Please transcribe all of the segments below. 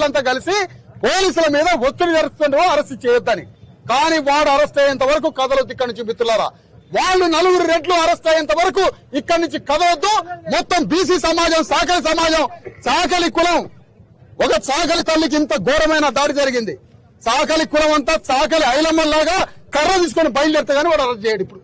అంతా కలిసి పోలీసుల మీద ఒత్తిడి జరుపుతుండ్రు అరెస్ట్ చేయొద్దని. కానీ వాడు అరెస్ట్ అయ్యేంత వరకు కదలొద్దు ఇక్కడి నుంచి మిత్రులారా. వాళ్ళు 4 రెట్లు అరెస్ట్ అయ్యేంత వరకు ఇక్కడి నుంచి కదలొద్దు. మొత్తం బీసీ సమాజం, సాకలి సమాజం, సాకలి కులం, ఒక సాకలి తల్లికి ఇంత ఘోరమైన దాడి జరిగింది. సాకలి కులం అంతా సాకలి ఐలమ్మల్లాగా కర్ర తీసుకొని బయలుదేరితే గానీ వాడు అరెస్ట్ చేయడు. ఇప్పుడు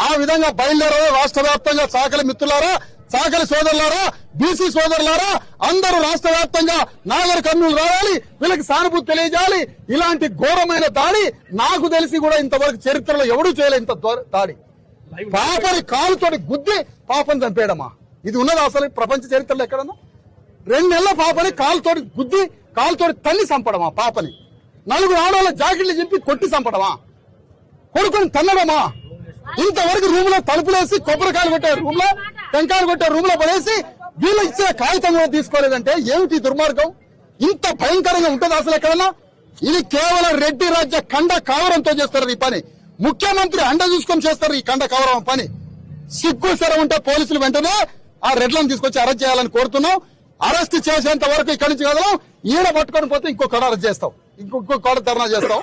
ఆ విధంగా బయలుదేరారు రాష్ట్ర వ్యాప్తంగా. సాకలి మిత్రులారా, సాకలి సోదరులారా, బీసీ సోదరులారా, అందరూ రాష్ట్ర వ్యాప్తంగా నాగర్ కర్నూలు రావాలి, వీళ్ళకి సానుభూతి తెలియజేయాలి. ఇలాంటి ఘోరమైన దాడి నాకు తెలిసి కూడా ఇంతవరకు చరిత్రలో ఎవడూ చేయలే. ఇంత దాడి పాపని కాలుతోటి గుద్ది పాపని చంపేయడమా? ఇది ఉన్నది అసలు ప్రపంచ చరిత్రలో ఎక్కడన్నా? 2 నెలల పాపని కాలుతోటి గుద్ది కాలుతోటి తల్లి చంపడమా? పాపని 4 ఆడవాళ్ళ జాకెట్లు చెప్పి కొట్టి చంపడమా? కొడుకుని తన్నడమా? ఇంతవరకు రూమ్ లో తలుపులేసి కొబ్బరికాయలు కొట్టారు, రూమ్ లో టెంకాయలు కొట్టారు, రూమ్ లో పడేసి వీళ్ళు ఇచ్చిన కాగితం కూడా తీసుకోలేదంటే ఏమిటి దుర్మార్గం? ఇంత భయంకరంగా ఉంటుంది అసలు ఎక్కడన్నా? ఇది కేవలం రెడ్డి రాజ్య కండ కావరంతో చేస్తారు ఈ పని. ముఖ్యమంత్రి అండ చూసుకొని చేస్తారు ఈ కండ కవరం పని. సిగ్గు సెర ఉంటే పోలీసులు వెంటనే ఆ రెడ్లను తీసుకొచ్చి అరెస్ట్ చేయాలని కోరుతున్నాం. అరెస్ట్ చేసేంత వరకు ఇక్కడి నుంచి కదలం. ఈడ పట్టుకొని పోతే ఇంకొక అరెస్ట్ చేస్తాం, ఇంకొక ధర్నా చేస్తాం.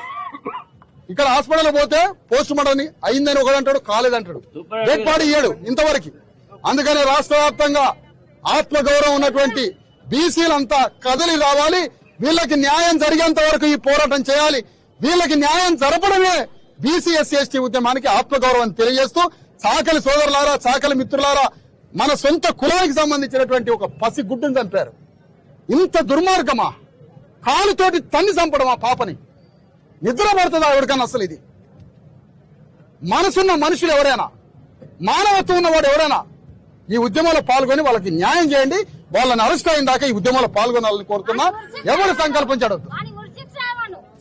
ఇక్కడ హాస్పిటల్ పోతే పోస్ట్ మార్టం అయిందని ఒకడంటాడు, కాలేదంటాడు, డెడ్ బాడీ ఇయ్యడు ఇంతవరకు. అందుకనే రాష్ట్ర వ్యాప్తంగా ఆత్మగౌరవం ఉన్నటువంటి బీసీలంతా కదిలి రావాలి. వీళ్ళకి న్యాయం జరిగేంత వరకు ఈ పోరాటం చేయాలి. వీళ్ళకి న్యాయం జరపడమే బీసీ ఎస్సీ ఎస్టీ ఉద్యమానికి ఆత్మగౌరవం తెలియజేస్తూ, సాకలి సోదరులారా, సాకలి మిత్రులారా, మన సొంత కులానికి సంబంధించినటువంటి ఒక పసి గుడ్డును చంపారు. ఇంత దుర్మార్గమా? కాలుతోటి తన్ని చంపడమా పాపని? నిద్ర పడుతుందా ఎవరికన్నా అసలు? ఇది మనసున్న మనుషులు ఎవరైనా, మానవత్వం ఉన్నవాడు ఎవరైనా ఈ ఉద్యమంలో పాల్గొని వాళ్ళకి న్యాయం చేయండి. వాళ్ళని అరెస్ట్ అయిన దాకా ఈ ఉద్యమంలో పాల్గొనాలని కోరుతున్నా. ఎవరు సంకల్పించడద్దు.